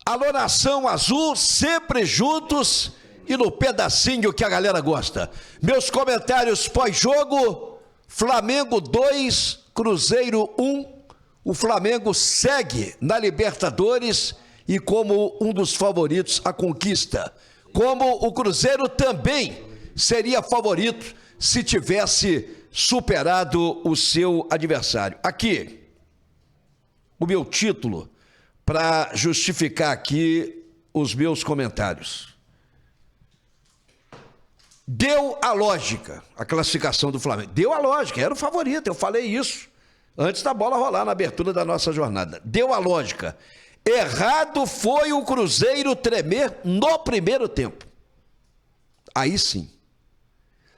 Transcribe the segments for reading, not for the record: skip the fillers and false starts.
Alô, Nação Azul, sempre juntos e no pedacinho que a galera gosta. Meus comentários pós-jogo: Flamengo 2, Cruzeiro 1. O Flamengo segue na Libertadores e como um dos favoritos à conquista. Como o Cruzeiro também seria favorito se tivesse superado o seu adversário. Aqui, o meu título para justificar aqui os meus comentários. Deu a lógica a classificação do Flamengo. Deu a lógica, era o favorito, eu falei isso antes da bola rolar na abertura da nossa jornada. Deu a lógica. Errado foi o Cruzeiro tremer no primeiro tempo. Aí sim.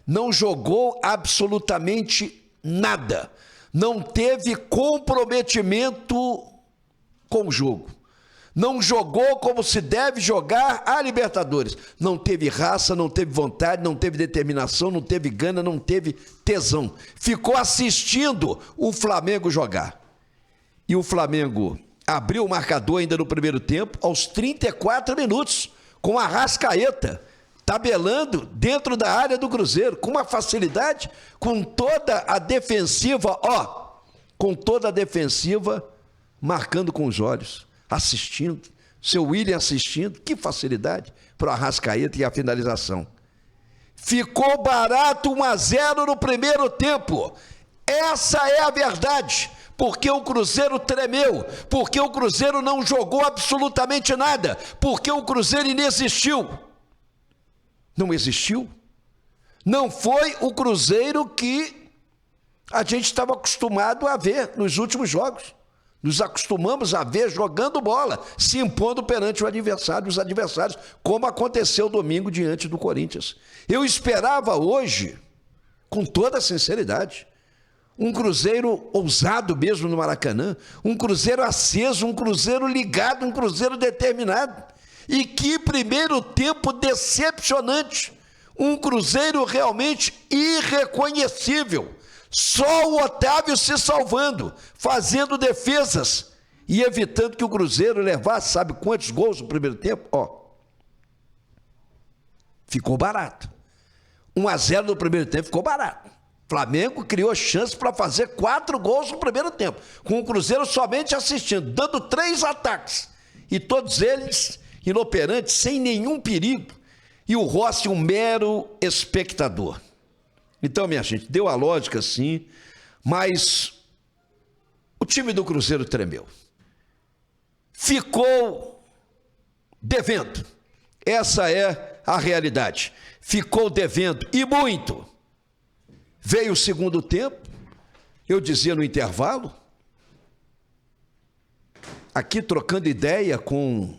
Não jogou absolutamente nada. Não teve comprometimento com o jogo. Não jogou como se deve jogar a Libertadores. Não teve raça, não teve vontade, não teve determinação, não teve gana, não teve tesão. Ficou assistindo o Flamengo jogar. E o Flamengo abriu o marcador ainda no primeiro tempo, aos 34 minutos, com a Arrascaeta tabelando dentro da área do Cruzeiro, com uma facilidade, com toda a defensiva, com toda a defensiva, marcando com os olhos, assistindo, seu William assistindo, que facilidade para o Arrascaeta e a finalização. Ficou barato 1-0 no primeiro tempo, essa é a verdade, porque o Cruzeiro tremeu, porque o Cruzeiro não jogou absolutamente nada, porque o Cruzeiro inexistiu. Não existiu? Não foi o Cruzeiro que a gente estava acostumado a ver nos últimos jogos. Nos acostumamos a ver jogando bola, se impondo perante o adversário, os adversários, como aconteceu domingo diante do Corinthians. Eu esperava hoje, com toda a sinceridade, um Cruzeiro ousado mesmo no Maracanã, um Cruzeiro aceso, um Cruzeiro ligado, um Cruzeiro determinado. E que primeiro tempo decepcionante, um Cruzeiro realmente irreconhecível. Só o Otávio se salvando, fazendo defesas e evitando que o Cruzeiro levasse, sabe quantos gols no primeiro tempo? Ficou barato. 1-0 no primeiro tempo ficou barato. Flamengo criou chance para fazer 4 gols no primeiro tempo, com o Cruzeiro somente assistindo, dando 3 ataques, e todos eles inoperantes, sem nenhum perigo, e o Rossi um mero espectador. Então, minha gente, deu a lógica sim, mas o time do Cruzeiro tremeu. Ficou devendo. Essa é a realidade. Ficou devendo, e muito. Veio o segundo tempo, eu dizia no intervalo, aqui trocando ideia com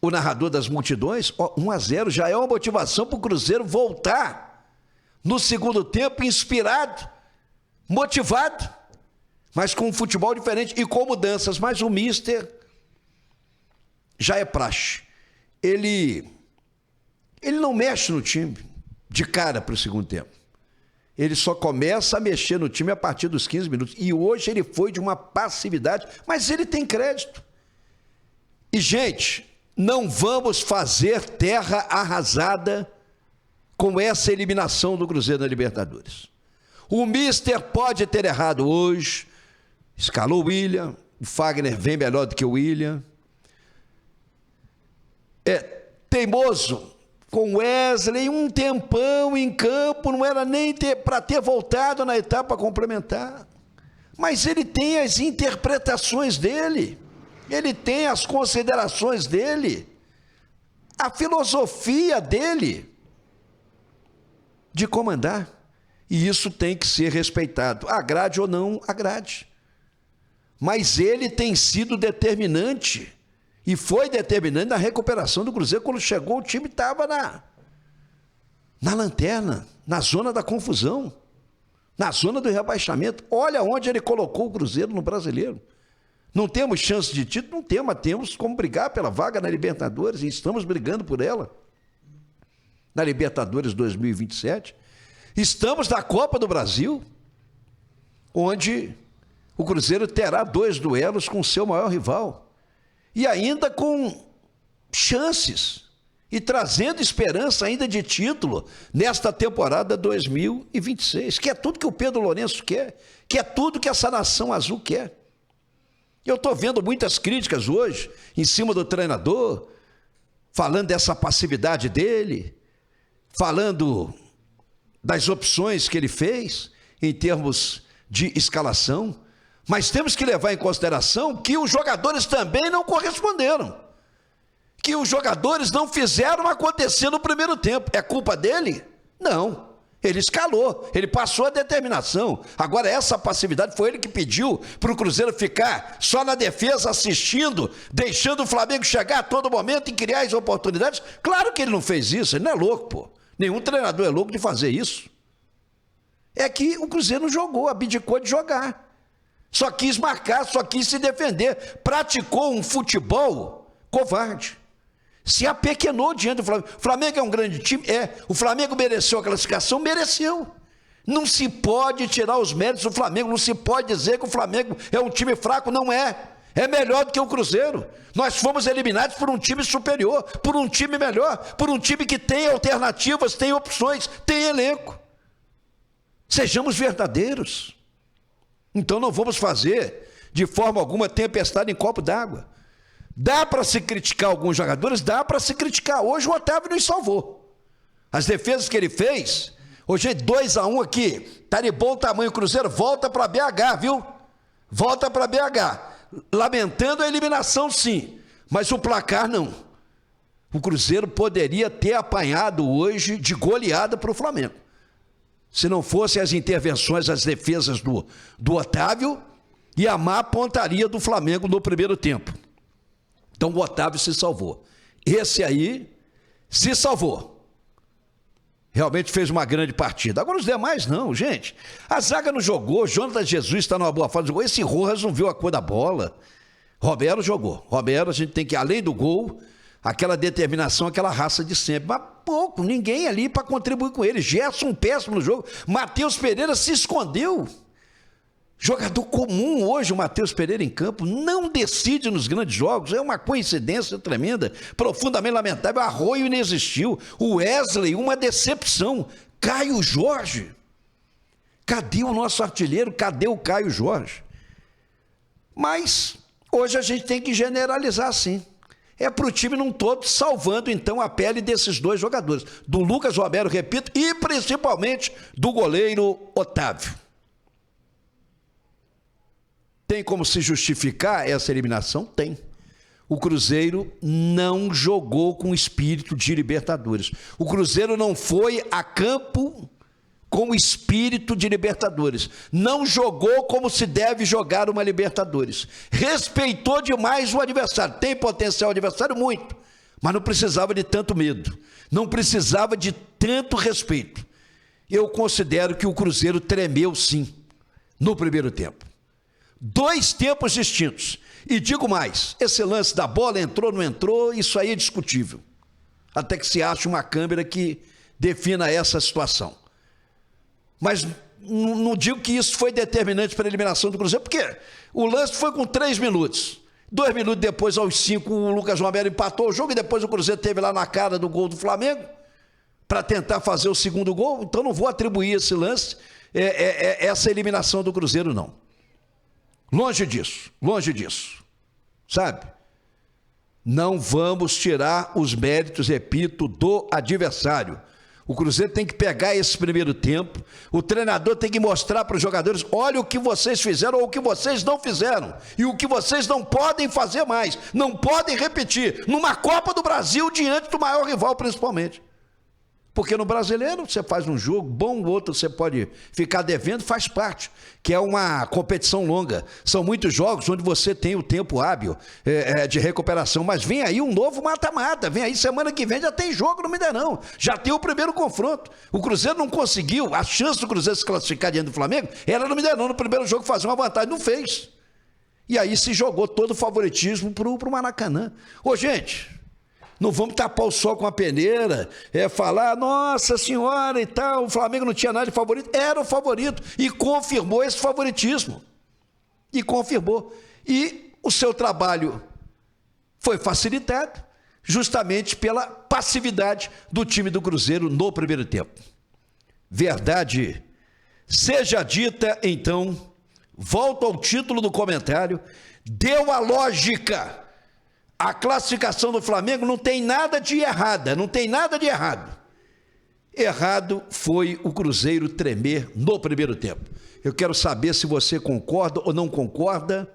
o narrador das multidões, 1-0 já é uma motivação para o Cruzeiro voltar no segundo tempo inspirado, motivado, mas com um futebol diferente e com mudanças. Mas o Mister já é praxe. Ele não mexe no time de cara para o segundo tempo. Ele só começa a mexer no time a partir dos 15 minutos. E hoje ele foi de uma passividade, mas ele tem crédito. E, gente, não vamos fazer terra arrasada com essa eliminação do Cruzeiro na Libertadores. O Mister pode ter errado hoje, escalou o William, o Fagner vem melhor do que o William. Teimoso com Wesley, um tempão em campo, não era nem para ter voltado na etapa complementar. Mas ele tem as interpretações dele, ele tem as considerações dele, a filosofia dele de comandar. E isso tem que ser respeitado, agrade ou não agrade. Mas ele tem sido determinante, e foi determinante na recuperação do Cruzeiro. Quando chegou, o time estava na lanterna, na zona da confusão, na zona do rebaixamento. Olha onde ele colocou o Cruzeiro no Brasileiro. Não temos chance de título? Não temos, mas temos como brigar pela vaga na Libertadores, e estamos brigando por ela. Na Libertadores 2027. Estamos na Copa do Brasil, onde o Cruzeiro terá 2 duelos com o seu maior rival. e ainda com chances e trazendo esperança ainda de título nesta temporada 2026, que é tudo que o Pedro Lourenço quer, que é tudo que essa nação azul quer. Eu estou vendo muitas críticas hoje em cima do treinador, falando dessa passividade dele, falando das opções que ele fez em termos de escalação, mas temos que levar em consideração que os jogadores também não corresponderam, que os jogadores não fizeram acontecer no primeiro tempo. É culpa dele? Não. Ele escalou, ele passou a determinação. Agora, essa passividade foi ele que pediu para o Cruzeiro ficar só na defesa, assistindo, deixando o Flamengo chegar a todo momento e criar as oportunidades. Claro que ele não fez isso, ele não é louco, pô. Nenhum treinador é louco de fazer isso. É que o Cruzeiro não jogou, abdicou de jogar. Só quis marcar, só quis se defender. Praticou um futebol covarde. Se apequenou diante do Flamengo. O Flamengo é um grande time? É. O Flamengo mereceu a classificação? Mereceu. Não se pode tirar os méritos do Flamengo, não se pode dizer que o Flamengo é um time fraco, não é. É melhor do que o Cruzeiro. Nós fomos eliminados por um time superior, por um time melhor, por um time que tem alternativas, tem opções, tem elenco. Sejamos verdadeiros. Então não vamos fazer, de forma alguma, tempestade em copo d'água. Dá para se criticar alguns jogadores? Dá para se criticar. Hoje o Otávio nos salvou. As defesas que ele fez, hoje é 2-1 aqui, tá de bom tamanho. O Cruzeiro volta para BH, viu? Volta para BH. Lamentando a eliminação, sim, mas o placar não. O Cruzeiro poderia ter apanhado hoje de goleada para o Flamengo. Se não fossem as intervenções, as defesas do Otávio e a má pontaria do Flamengo no primeiro tempo. Então o Otávio se salvou. Esse aí se salvou. Realmente fez uma grande partida. Agora os demais não, gente. A zaga não jogou, Jonathan Jesus está numa boa fase, jogou. Esse Rojas não viu a cor da bola. Romero jogou. Romero, a gente tem que, além do gol, aquela determinação, aquela raça de sempre. Mas pouco, ninguém ali para contribuir com ele. Gerson péssimo no jogo. Matheus Pereira se escondeu. Jogador comum hoje, o Matheus Pereira em campo, não decide nos grandes jogos, é uma coincidência tremenda, profundamente lamentável. Arroio inexistiu, o Wesley, uma decepção. Caio Jorge, cadê o nosso artilheiro? Cadê o Caio Jorge? Mas hoje a gente tem que generalizar sim. É para o time num todo, salvando então a pele desses dois jogadores, do Lucas Romero, repito, e principalmente do goleiro Otávio. Tem como se justificar essa eliminação? Tem. O Cruzeiro não jogou com espírito de Libertadores. O Cruzeiro não foi a campo com espírito de Libertadores. Não jogou como se deve jogar uma Libertadores. Respeitou demais o adversário. Tem potencial adversário? Muito. Mas não precisava de tanto medo. Não precisava de tanto respeito. Eu considero que o Cruzeiro tremeu sim no primeiro tempo. Dois tempos distintos. E digo mais, esse lance da bola entrou, não entrou, isso aí é discutível. Até que se ache uma câmera que defina essa situação. Mas não digo que isso foi determinante para a eliminação do Cruzeiro, porque o lance foi com 3 minutos. 2 minutos depois, aos 5, o Lucas Romero empatou o jogo e depois o Cruzeiro teve lá na cara do gol do Flamengo para tentar fazer o segundo gol. Então não vou atribuir esse lance, essa eliminação do Cruzeiro, não. Longe disso, sabe? Não vamos tirar os méritos, repito, do adversário. O Cruzeiro tem que pegar esse primeiro tempo, o treinador tem que mostrar para os jogadores, olha o que vocês fizeram ou o que vocês não fizeram, e o que vocês não podem fazer mais, não podem repetir, numa Copa do Brasil diante do maior rival principalmente. Porque no Brasileiro você faz um jogo bom, o outro você pode ficar devendo, faz parte, que é uma competição longa. São muitos jogos onde você tem o tempo hábil de recuperação, mas vem aí um novo mata-mata, vem aí semana que vem já tem jogo no Mineirão, já tem o primeiro confronto. O Cruzeiro não conseguiu, a chance do Cruzeiro se classificar diante do Flamengo era no Mineirão, no primeiro jogo fazer uma vantagem, não fez. E aí se jogou todo o favoritismo para o Maracanã. Ô gente... Não vamos tapar o sol com a peneira, falar, nossa senhora e tal, o Flamengo não tinha nada de favorito. Era o favorito e confirmou esse favoritismo. E confirmou. E o seu trabalho foi facilitado justamente pela passividade do time do Cruzeiro no primeiro tempo. Verdade seja dita, então, volto ao título do comentário, deu a lógica. A classificação do Flamengo não tem nada de errada, não tem nada de errado. Errado foi o Cruzeiro tremer no primeiro tempo. Eu quero saber se você concorda ou não concorda.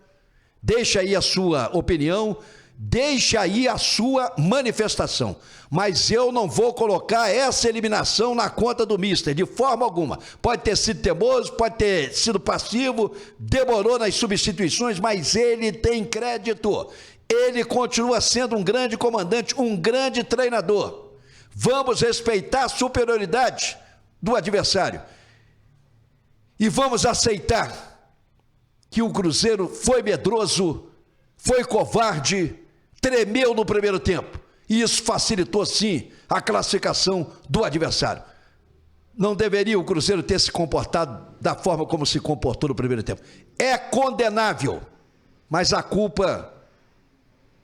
Deixa aí a sua opinião, deixa aí a sua manifestação. Mas eu não vou colocar essa eliminação na conta do mister, de forma alguma. Pode ter sido teimoso, pode ter sido passivo, demorou nas substituições, mas ele tem crédito. Ele continua sendo um grande comandante, um grande treinador. Vamos respeitar a superioridade do adversário. E vamos aceitar que o Cruzeiro foi medroso, foi covarde, tremeu no primeiro tempo. E isso facilitou, sim, a classificação do adversário. Não deveria o Cruzeiro ter se comportado da forma como se comportou no primeiro tempo. É condenável, mas a culpa,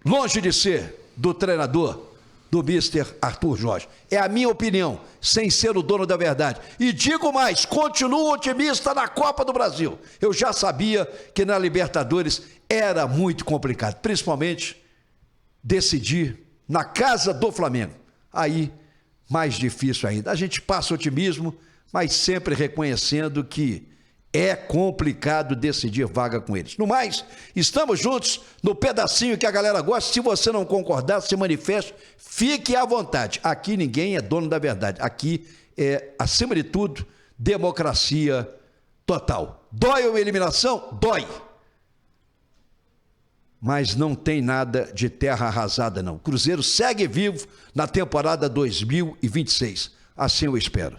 longe de ser do treinador, do mister Arthur Jorge. É a minha opinião, sem ser o dono da verdade. E digo mais, continuo otimista na Copa do Brasil. Eu já sabia que na Libertadores era muito complicado, principalmente decidir na casa do Flamengo. Aí, mais difícil ainda. A gente passa otimismo, mas sempre reconhecendo que é complicado decidir vaga com eles. No mais, estamos juntos no pedacinho que a galera gosta. Se você não concordar, se manifeste, fique à vontade. Aqui ninguém é dono da verdade. Aqui é, acima de tudo, democracia total. Dói uma eliminação? Dói. Mas não tem nada de terra arrasada, não. O Cruzeiro segue vivo na temporada 2026. Assim eu espero.